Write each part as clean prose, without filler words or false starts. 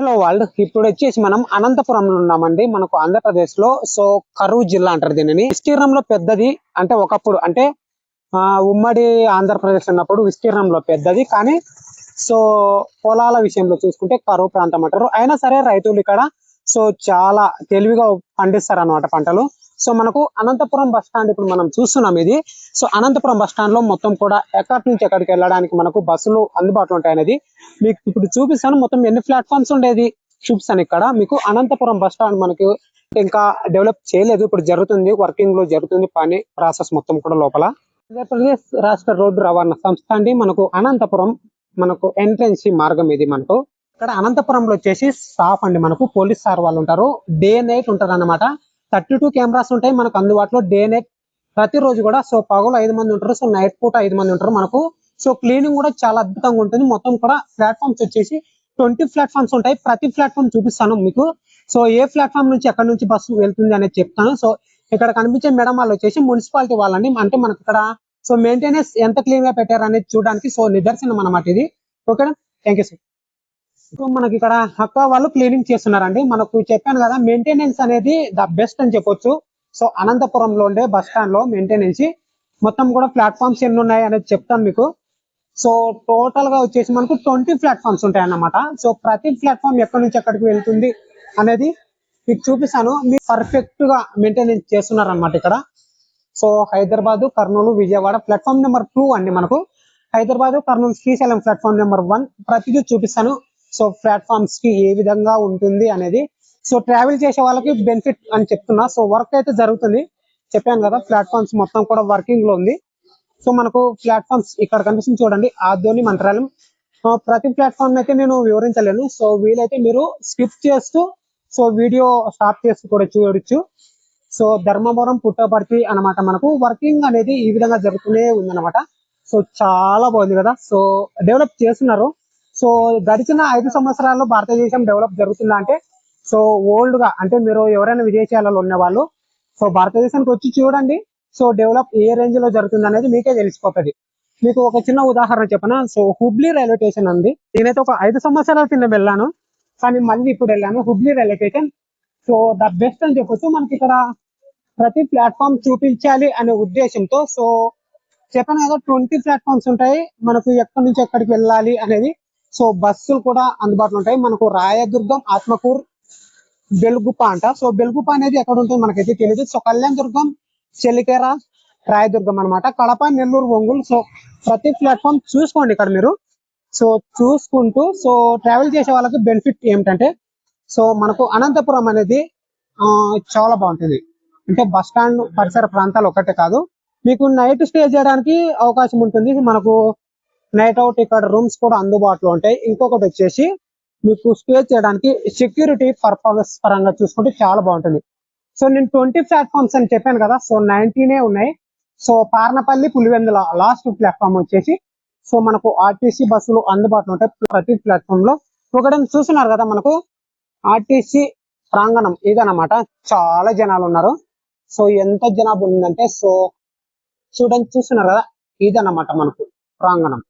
Hello world, ఇప్పుడు వచ్చేసి మనం అనంతపురంలో ఉన్నామండి. మనకు ఆంధ్రప్రదేశ్ లో సో కరూర్ జిల్లా అంటారు దీనిని. విస్తీర్ణంలో పెద్దది అంటే ఒకప్పుడు అంటే ఉమ్మడి ఆంధ్రప్రదేశ్ ఉన్నప్పుడు విస్తీర్ణంలో పెద్దది, కానీ సో పొలాల విషయంలో చూసుకుంటే కరువు ప్రాంతం అంటారు. అయినా సరే రైతులు ఇక్కడ సో చాలా తెలివిగా పండిస్తారు అన్నమాట పంటలు. సో మనకు అనంతపురం బస్ స్టాండ్ ఇప్పుడు మనం చూస్తున్నాం ఇది. సో అనంతపురం బస్ స్టాండ్ లో మొత్తం కూడా ఎక్కడి నుంచి ఎక్కడికి వెళ్ళడానికి మనకు బస్సులు అందుబాటులో ఉంటాయి అనేది మీకు ఇప్పుడు చూపిస్తాను. మొత్తం ఎన్ని ప్లాట్ఫామ్స్ ఉండేది చూపిస్తాను. ఇక్కడ మీకు అనంతపురం బస్ స్టాండ్ మనకు ఇంకా డెవలప్ చేయలేదు, ఇప్పుడు జరుగుతుంది, వర్కింగ్ లో జరుగుతుంది పని ప్రాసెస్ మొత్తం కూడా లోపల. ఆంధ్రప్రదేశ్ రాష్ట్ర రోడ్డు రవాణా సంస్థ అండి మనకు అనంతపురం మనకు ఎంట్రెన్సీ మార్గం ఇది. మనకు ఇక్కడ అనంతపురంలో వచ్చేసి స్టాఫ్ అండి, మనకు పోలీస్ సార్ వాళ్ళు ఉంటారు. డే నైట్ ఉంటారు అనమాట. 32 కెమెరాస్ ఉంటాయి మనకు అందుబాటులో డే నైట్ ప్రతిరోజు కూడా. సో పగలు 5 మంది ఉంటారు, సో నైట్ పూట 5 మంది ఉంటారు మనకు. సో క్లీనింగ్ కూడా చాలా అద్భుతంగా ఉంటుంది. మొత్తం కూడా ప్లాట్ఫామ్స్ వచ్చేసి 20 ప్లాట్ఫామ్స్ ఉంటాయి. ప్రతి ప్లాట్ఫామ్ చూపిస్తాను మీకు. సో ఏ ప్లాట్ఫామ్ నుంచి ఎక్కడి నుంచి బస్సు వెళ్తుంది అనేది చెప్తాను. సో ఇక్కడ కనిపించే మేడం వాళ్ళు వచ్చేసి మున్సిపాలిటీ వాళ్ళండి. అంటే మనకి ఇక్కడ సో మెయింటెనెన్స్ ఎంత క్లీన్ గా పెట్టారు అనేది చూడడానికి సో నిదర్శనం అన్నమాట ఇది. ఓకేనా, థ్యాంక్ యూ సార్. సో మనకి ఇక్కడ అక్క వాళ్ళు క్లీనింగ్ చేస్తున్నారండి. మనకు చెప్పాను కదా, మెయింటెనెన్స్ అనేది ద బెస్ట్ అని చెప్పొచ్చు. సో అనంతపురంలో ఉండే బస్ స్టాండ్ లో మెయింటెనెన్స్ మొత్తం కూడా ప్లాట్ఫామ్స్ ఎన్ని ఉన్నాయి అనేది చెప్తాను మీకు. సో టోటల్ గా వచ్చేసి మనకు 20 ప్లాట్ఫామ్స్ ఉంటాయి అన్నమాట. సో ప్రతి ప్లాట్ఫామ్ ఎక్కడి నుంచి ఎక్కడికి వెళ్తుంది అనేది మీకు చూపిస్తాను. మీరు పర్ఫెక్ట్ గా మెయింటెనెన్స్ చేస్తున్నారు అనమాట ఇక్కడ. So Hyderabad, Kurnool, Vijayawada platform number 2 అండి మనకు. హైదరాబాద్, కర్నూలు, శ్రీశైలం ప్లాట్ఫామ్ నెంబర్ 1 ప్రతిదీ చూపిస్తాను. సో ప్లాట్ఫామ్స్ కి ఏ విధంగా ఉంటుంది అనేది. సో ట్రావెల్ చేసే వాళ్ళకి బెనిఫిట్ అని చెప్తున్నా. సో వర్క్ అయితే జరుగుతుంది, చెప్పాను కదా, ప్లాట్ఫామ్స్ మొత్తం కూడా వర్కింగ్ లో ఉంది. సో మనకు ప్లాట్ఫామ్స్ ఇక్కడ కనిపిస్తుంది చూడండి, ఆదోని, మంత్రాలయం. ప్రతి ప్లాట్ఫామ్ అయితే నేను వివరించలేను. సో వీలైతే మీరు స్కిప్ చేస్తూ సో వీడియో స్టాప్ చేస్తూ కూడా చూడొచ్చు. సో ధర్మవరం, పుట్టపర్తి అన్నమాట మనకు వర్కింగ్ అనేది ఈ విధంగా జరుగుతూనే ఉందన్నమాట. సో చాలా బాగుంది కదా. సో డెవలప్ చేస్తున్నారు. సో గడిచిన 5 సంవత్సరాల్లో భారతదేశం డెవలప్ జరుగుతుందా అంటే సో ఓల్డ్ గా అంటే మీరు ఎవరైనా విదేశాలలో ఉన్న వాళ్ళు సో భారతదేశానికి వచ్చి చూడండి. సో డెవలప్ ఏ రేంజ్ లో జరుగుతుంది అనేది మీకే తెలిసిపోతుంది. మీకు ఒక చిన్న ఉదాహరణ చెప్పనా. సో హుబ్లీ రైల్వే స్టేషన్ ఉంది. నేనైతే ఒక 5 సంవత్సరాల కింద వెళ్ళాను, కానీ మళ్ళీ ఇప్పుడు వెళ్ళాను. Hubli railway station so the best అని చెప్పొచ్చు. మనకి ఇక్కడ ప్రతి ప్లాట్ఫామ్ చూపించాలి అనే ఉద్దేశంతో సో చెప్పాను కదా, 20 ప్లాట్ఫామ్స్ ఉంటాయి మనకు ఎక్కడి నుంచి ఎక్కడికి వెళ్ళాలి అనేది. సో బస్సులు కూడా అందుబాటులో ఉంటాయి మనకు. రాయదుర్గం, ఆత్మకూరు, బెల్గుప్ప అంట. సో బెల్గుప్ప అనేది ఎక్కడ ఉంటుంది మనకైతే తెలియదు. సో కళ్యాణ్ దుర్గం, చెలికేర, రాయదుర్గం అనమాట. కడప, నెల్లూరు, ఒంగోలు. సో ప్రతి ప్లాట్ఫామ్ చూసుకోండి ఇక్కడ మీరు. సో చూసుకుంటూ సో ట్రావెల్ చేసే వాళ్ళకి బెనిఫిట్ ఏమిటంటే సో మనకు అనంతపురం అనేది చాలా బాగుంటుంది. అంటే బస్ స్టాండ్ పరిసర ప్రాంతాలు ఒకటే కాదు, మీకు నైట్ స్టే చేయడానికి అవకాశం ఉంటుంది. మనకు నైట్ అవుట్ ఇక్కడ రూమ్స్ కూడా అందుబాటులో ఉంటాయి. ఇంకొకటి వచ్చేసి మీకు స్టే చేయడానికి సెక్యూరిటీ పర్పస్ పరంగా చూసుకుంటే చాలా బాగుంటుంది. సో నేను 20 ప్లాట్ఫామ్స్ అని చెప్పాను కదా, సో 19 ఉన్నాయి. So Parnapalli, Pulivendula last platform వచ్చేసి సో మనకు ఆర్టీసీ బస్సులు అందుబాటులో ఉంటాయి ప్రతి ప్లాట్ఫామ్ లో. ఒకటి చూస్తున్నారు కదా, మనకు ఆర్టీసీ ప్రాంగణం ఇదన్నమాట. చాలా జనాలు ఉన్నారు. సో ఎంత జనాభా ఉందంటే సో చూడండి, చూస్తున్నారు కదా, ఇదన్నమాట మనకు ప్రాంగణం.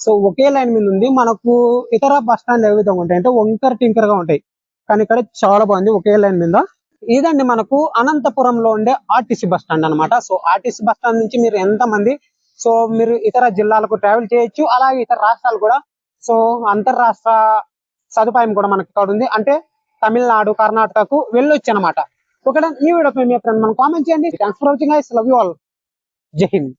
సో ఒకే లైన్ మీద ఉంది. మనకు ఇతర బస్ స్టాండ్ ఏ విధంగా ఉంటాయి అంటే వంకర టింకర్ గా ఉంటాయి, కానీ ఇక్కడ చాలా బాగుంది ఒకే లైన్ మీద. ఇదండి మనకు అనంతపురంలో ఉండే ఆర్టీసీ బస్ స్టాండ్ అనమాట. సో ఆర్టీసీ బస్ స్టాండ్ నుంచి మీరు ఎంత మంది సో మీరు ఇతర జిల్లాలకు ట్రావెల్ చేయొచ్చు, అలాగే ఇతర రాష్ట్రాలు కూడా. సో అంతర్రాష్ట్ర సదుపాయం కూడా మనకి ఇక్కడ ఉంది. అంటే తమిళనాడు, కర్ణాటకకు వెళ్ళొచ్చు అనమాట. ఒకటే ఈ వీడియో మీ ఫ్రెండ్ మనం కామెంట్ చేయండి. Thanks for watching guys, love you all, జై హింద్.